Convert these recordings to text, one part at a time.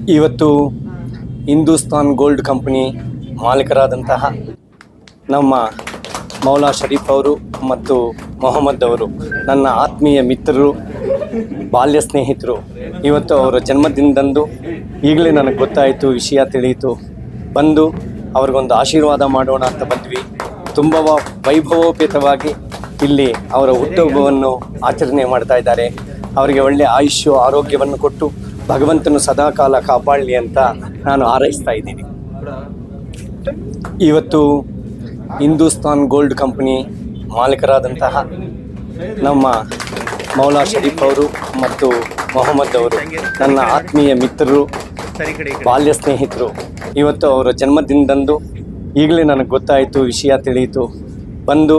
ಇವತ್ತು Hindustan gold company ಮಾಲೀಕರಾದಂತಹ ನಮ್ಮ ಮೌಲಾ ಶರೀಫ್ ಅವರು ಮತ್ತು ಮೊಹಮ್ಮದ್ ಅವರು ನನ್ನ ಆತ್ಮೀಯ ಮಿತ್ರರು, ಬಾಲ್ಯ ಸ್ನೇಹಿತರು. ಇವತ್ತು ಅವರ ಜನ್ಮದಿನದಂದು ಈಗಲೇ ನನಗೆ ಗೊತ್ತಾಯಿತು, ವಿಷಯ ತಿಳಿಯಿತು. ಬಂದು ಅವ್ರಿಗೊಂದು ಆಶೀರ್ವಾದ ಮಾಡೋಣ ಅಂತ ಬಂದ್ವಿ. ತುಂಬ ವೈಭವೋಪೇತವಾಗಿ ಇಲ್ಲಿ ಅವರ ಹುಟ್ಟುಹಬ್ಬವನ್ನು ಆಚರಣೆ ಮಾಡ್ತಾ ಇದ್ದಾರೆ. ಅವರಿಗೆ ಒಳ್ಳೆಯ ಆಯುಷ್ಯ ಆರೋಗ್ಯವನ್ನು ಕೊಟ್ಟು ಭಗವಂತನು ಸದಾಕಾಲ ಕಾಪಾಡಲಿ ಅಂತ ನಾನು ಹಾರೈಸ್ತಾ ಇದ್ದೀನಿ. ಇವತ್ತು ಹಿಂದೂಸ್ತಾನ್ ಗೋಲ್ಡ್ ಕಂಪನಿ ಮಾಲೀಕರಾದಂತಹ ನಮ್ಮ ಮೌಲಾ ಶರೀಫ್ ಅವರು ಮತ್ತು ಮೊಹಮ್ಮದ್ ಅವರು ನನ್ನ ಆತ್ಮೀಯ ಮಿತ್ರರು, ಬಾಲ್ಯ ಸ್ನೇಹಿತರು. ಇವತ್ತು ಅವರ ಜನ್ಮದಿನದಂದು ಈಗಲೇ ನನಗೆ ಗೊತ್ತಾಯಿತು, ವಿಷಯ ತಿಳಿಯಿತು. ಬಂದು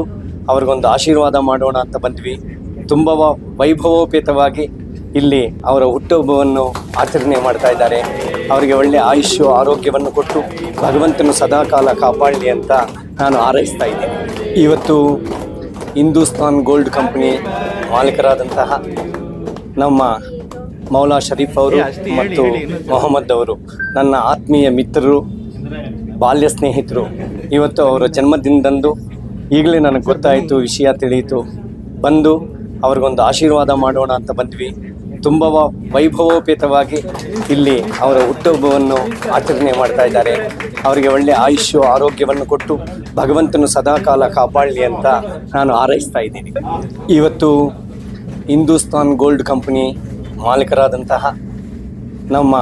ಅವ್ರಿಗೊಂದು ಆಶೀರ್ವಾದ ಮಾಡೋಣ ಅಂತ ಬಂದ್ವಿ. ತುಂಬ ವೈಭವೋಪೇತವಾಗಿ ಇಲ್ಲಿ ಅವರ ಹುಟ್ಟುಹಬ್ಬವನ್ನು ಆಚರಣೆ ಮಾಡ್ತಾ ಇದ್ದಾರೆ. ಅವರಿಗೆ ಒಳ್ಳೆಯ ಆಯುಷ್ಯ ಆರೋಗ್ಯವನ್ನು ಕೊಟ್ಟು ಭಗವಂತನು ಸದಾಕಾಲ ಕಾಪಾಡಲಿ ಅಂತ ನಾನು ಹಾರೈಸ್ತಾ ಇದ್ದೀನಿ. ಇವತ್ತು ಹಿಂದೂಸ್ತಾನ್ ಗೋಲ್ಡ್ ಕಂಪನಿ ಮಾಲೀಕರಾದಂತಹ ನಮ್ಮ ಮೌಲಾ ಶರೀಫ್ ಅವರು ಮತ್ತು ಮೊಹಮ್ಮದ್ ಅವರು ನನ್ನ ಆತ್ಮೀಯ ಮಿತ್ರರು, ಬಾಲ್ಯ ಸ್ನೇಹಿತರು. ಇವತ್ತು ಅವರ ಜನ್ಮದಿನದಂದು ಈಗಲೇ ನನಗೆ ಗೊತ್ತಾಯಿತು, ವಿಷಯ ತಿಳಿಯಿತು. ಬಂದು ಅವ್ರಿಗೊಂದು ಆಶೀರ್ವಾದ ಮಾಡೋಣ ಅಂತ ಬಂದ್ವಿ. ತುಂಬ ವೈಭವೋಪೇತವಾಗಿ ಇಲ್ಲಿ ಅವರ ಹುಟ್ಟುಹಬ್ಬವನ್ನು ಆಚರಣೆ ಮಾಡ್ತಾ ಇದ್ದಾರೆ. ಅವರಿಗೆ ಒಳ್ಳೆಯ ಆಯುಷ್ಯ ಆರೋಗ್ಯವನ್ನು ಕೊಟ್ಟು ಭಗವಂತನು ಸದಾಕಾಲ ಕಾಪಾಡಲಿ ಅಂತ ನಾನು ಹಾರೈಸ್ತಾ ಇದ್ದೀನಿ. ಇವತ್ತು ಹಿಂದೂಸ್ತಾನ್ ಗೋಲ್ಡ್ ಕಂಪನಿ ಮಾಲೀಕರಾದಂತಹ ನಮ್ಮ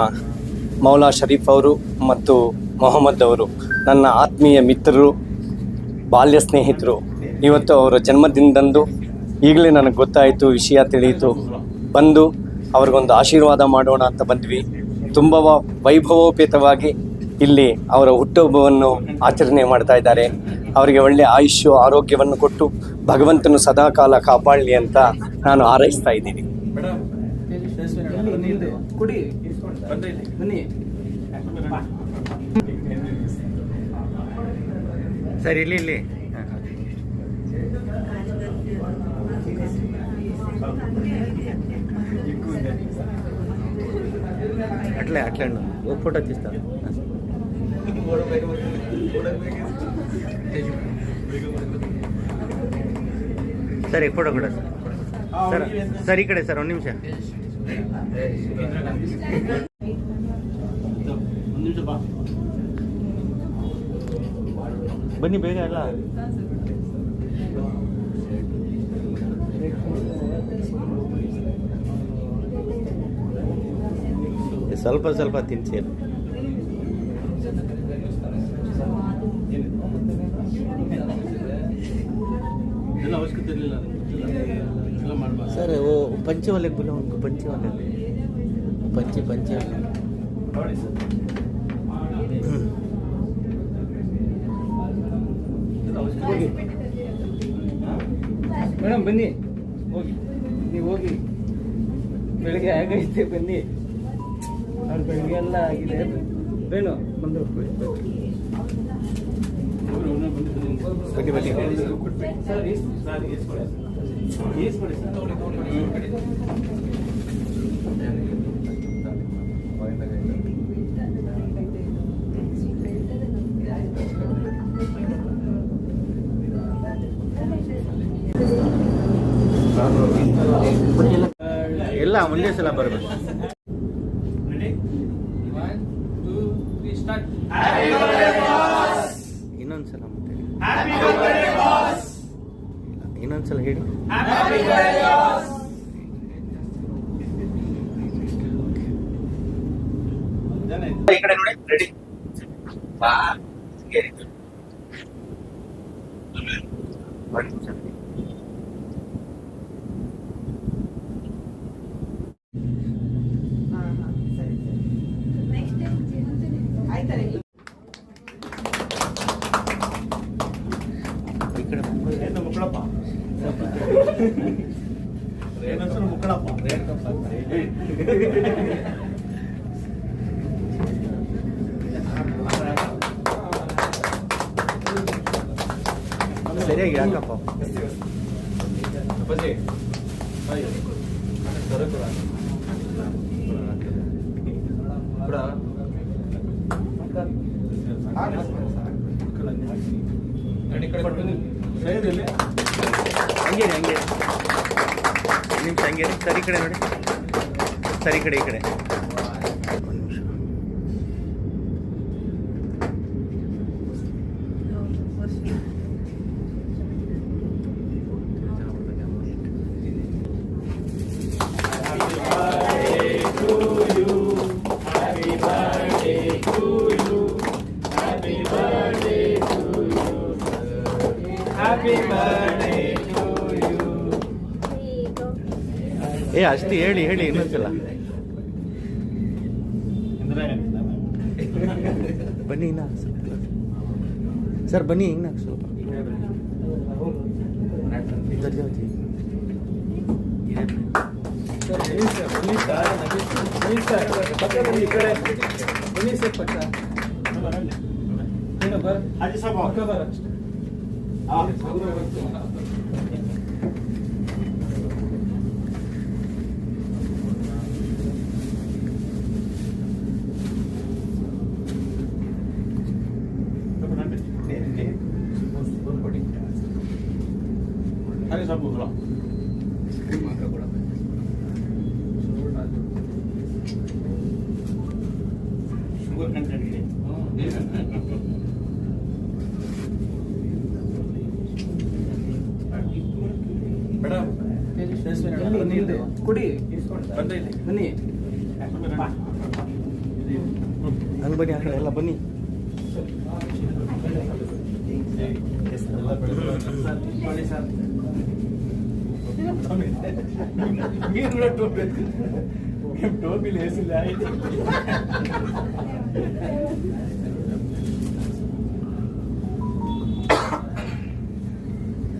ಮೌಲಾ ಶರೀಫ್ ಅವರು ಮತ್ತು ಮೊಹಮ್ಮದ್ ಅವರು ನನ್ನ ಆತ್ಮೀಯ ಮಿತ್ರರು, ಬಾಲ್ಯ ಸ್ನೇಹಿತರು. ಇವತ್ತು ಅವರ ಜನ್ಮದಿನದಂದು ಈಗಲೇ ನನಗೆ ಗೊತ್ತಾಯಿತು, ವಿಷಯ ತಿಳಿಯಿತು. ಬಂದು ಅವ್ರಿಗೊಂದು ಆಶೀರ್ವಾದ ಮಾಡೋಣ ಅಂತ ಬಂದ್ವಿ. ತುಂಬ ವೈಭವೋಪೇತವಾಗಿ ಇಲ್ಲಿ ಅವರ ಹುಟ್ಟುಹಬ್ಬವನ್ನು ಆಚರಣೆ ಮಾಡ್ತಾ ಇದ್ದಾರೆ. ಅವರಿಗೆ ಒಳ್ಳೆಯ ಆಯುಷ್ಯ ಆರೋಗ್ಯವನ್ನು ಕೊಟ್ಟು ಭಗವಂತನು ಸದಾಕಾಲ ಕಾಪಾಡಲಿ ಅಂತ ನಾನು ಹಾರೈಸ್ತಾ ಇದ್ದೀನಿ. ಸರ್ ಇಲ್ಲಿ అట్లే ఒక ఫోటో తీస్తాను. ಸರ್ ಈ ಫೋಟೋ ಕೂಡ ಸರ್ ಈ ಕಡೆ ಸರ್ ಒಂದು ನಿಮಿಷ. ಬನ್ನಿ ಬೇಗ ಎಲ್ಲ. ಸ್ವಲ್ಪ ಸ್ವಲ್ಪ ತಿನ್ಸಿ. ಅವಶ್ಯಕತೆ ಇರಲಿಲ್ಲ ಸರ್. ಓ पंचे वाले बोलो उनको, पंचे वाले पंचे ಮೇಡಮ್ ಬನ್ನಿ, ಹೋಗಿ ನೀವು ಹೋಗಿ. ಬೆಳಿಗ್ಗೆ ಆಗೈತೆ, ಬನ್ನಿ. ಅವ್ರು ಬೆಳಿಗ್ಗೆ ಎಲ್ಲ ಆಗಿದೆ. ಬೇನು ಬಂದು ಎಲ್ಲ ಒಂದೇ ಸಲ ಬರಬೇಕು. ಇನ್ನೊಂದ್ಸಲ ಮತ್ತೆ ಇನ್ನೊಂದ್ಸಲ ಹೇಳಿ. ಈ ಕಡೆ ನೋಡಿ. ರೆಡಿ. ಸರಿಯಾಗಿ ಯಾಕಪ್ಪ ಹಂಗೆ ಹಂಗೆ ನಿಮಿಷ ಹಂಗೆ ಸರ್ ಈ ಕಡೆ ನೋಡಿ ಸರ್ ಈ ಕಡೆ ಒಂದು ನಿಮಿಷ ಏ ಅಷ್ಟು ಹೇಳಿ ಇನ್ನೊಂದ್ಸಲ ಬನ್ನಿ ಇನ್ನ ಸರ್ ಬನ್ನಿ ಇನ್ನ ಸ್ವಲ್ಪ ಕುಡಿ ಬನ್ನಿ ಹಂಗೆ ಬನ್ನಿ ಆ ಕಡೆ ಎಲ್ಲ ಬನ್ನಿ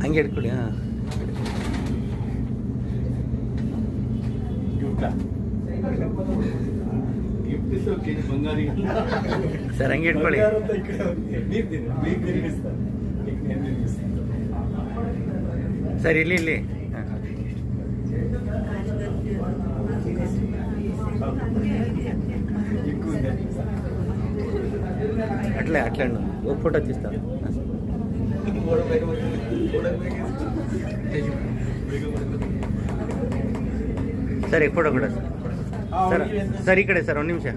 ಹಂಗೆ ಹಿಡ್ಕೊಡಿ ಹಾಂ ಸರ್ ಹಂಗೆ ಇಟ್ಕೊಳ್ಳಿ ಸರ್ ಇಲ್ಲಿ అట్లే ఒక ఫోటో తీస్తాను ಸರ್ ಈ ಫೋಟೋ ಕೂಡ ಸರ್ ಸರ್ ಈ ಕಡೆ ಸರ್ ಒಂದು ನಿಮಿಷ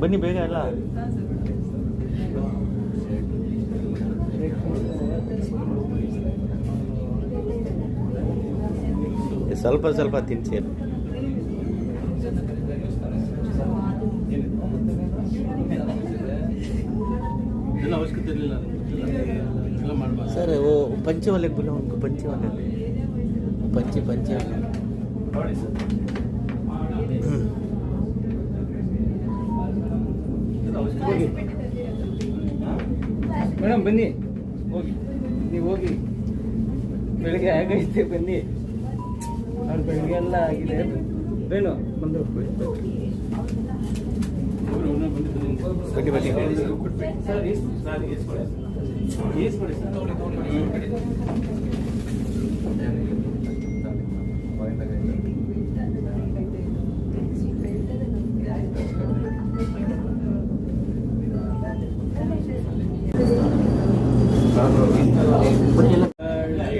ಬನ್ನಿ ಬೇಗ ಎಲ್ಲ ಸ್ವಲ್ಪ ಸ್ವಲ್ಪ ತಿನ್ಸಿ ಅವಶ್ಯಕತೆ ಇರಲಿಲ್ಲ सर वो पंचे वाले बोलो उनको पंचे वाले पंचे ಮೇಡಮ್ ಬನ್ನಿ ಹೋಗಿ ನೀವು ಹೋಗಿ ಬೆಳಿಗ್ಗೆ ಆಗೈತೆ ಬನ್ನಿ ಅವ್ರು ಬೆಳಿಗ್ಗೆ ಎಲ್ಲ ಆಗಿದೆ ಏನು ಬಂದು ಬನ್ನಿ ಸರ್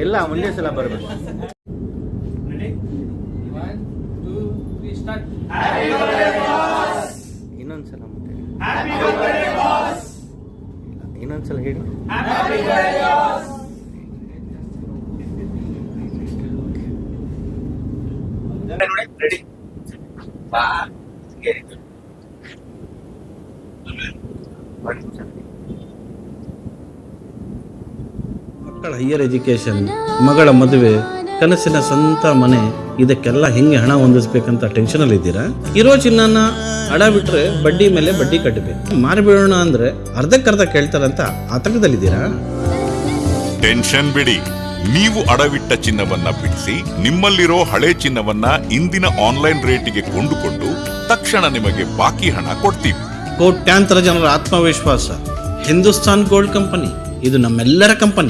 ಎಲ್ಲ ಒಂದೇ ಸಲ ಬರಬೇಕು ಇನ್ನೊಂದ್ಸಲ ಮತ್ತೆ ಇನ್ನೊಂದ್ಸಲ ಹೇಳಿ ಮಕ್ಕಳ ಹೈಯರ್ ಎಜುಕೇಷನ್, ಮಗಳ ಮದುವೆ, ಕನಸಿನ ಸ್ವಂತ ಮನೆ, ಇದಕ್ಕೆಲ್ಲ ಹೆಂಗೆ ಹಣ ಹೊಂದಿಸ್ಬೇಕಂತ ಟೆನ್ಷನಲ್ಲಿ ಇದ್ದೀರಾ? ಇರೋ ಚಿನ್ನನ ಅಡ ಬಿಟ್ರೆ ಬಡ್ಡಿ ಮೇಲೆ ಬಡ್ಡಿ ಕಟ್ಟಬೇಕು. ಮಾರಿಬಿಡೋಣ ಅಂದ್ರೆ ಅರ್ಧಕ್ಕರ್ಧ ಕೇಳ್ತಾರಂತ ಆತಂಕದಲ್ಲಿದ್ದೀರಾ? ಟೆನ್ಷನ್ ಬಿಡಿ, ನೀವು ಅಡವಿಟ್ಟ ಚಿನ್ನವನ್ನ ಬಿಡಿಸಿ ನಿಮ್ಮಲ್ಲಿರೋ ಹಳೆ ಚಿನ್ನವನ್ನ ಇಂದಿನ ಆನ್ಲೈನ್ ರೇಟಿಗೆ ಕೊಂಡುಕೊಂಡು ತಕ್ಷಣ ನಿಮಗೆ ಬಾಕಿ ಹಣ ಕೊಡ್ತೀವಿ. ಕೋಟ್ಯಾಂತರ ಜನರ ಆತ್ಮವಿಶ್ವಾಸ ಹಿಂದೂಸ್ತಾನ್ ಗೋಲ್ಡ್ ಕಂಪನಿ, ಇದು ನಮ್ಮೆಲ್ಲರ ಕಂಪನಿ.